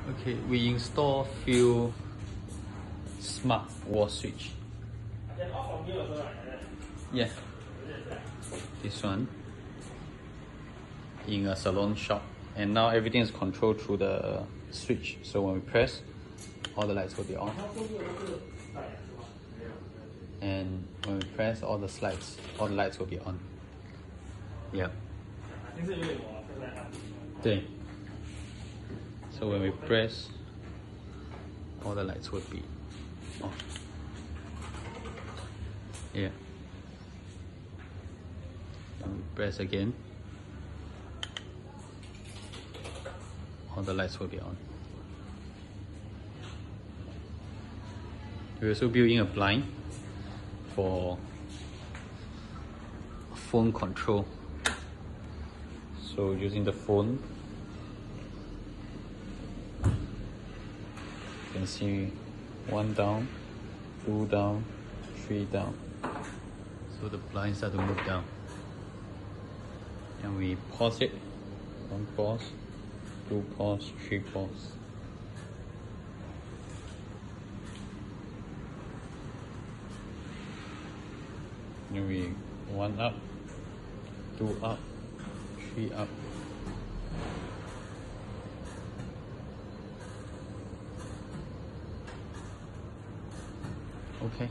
Okay, we install few smart wall switch. I can off from here also, right? Yeah. This one in a Salon shop, and now everything is controlled through the switch. So when we press, all the lights will be on. And when we press, all the lights will be on. Yeah. So when we press, all the lights will be on. Yeah. And we press again, all the lights will be on. We also built in a blind for phone control. So using the phone, you can see 1 down, 2 down, 3 down. So the blinds start to move down. And we pause it. 1 pause, 2 pause, 3 pause. And we 1 up, 2 up, 3 up. Okay.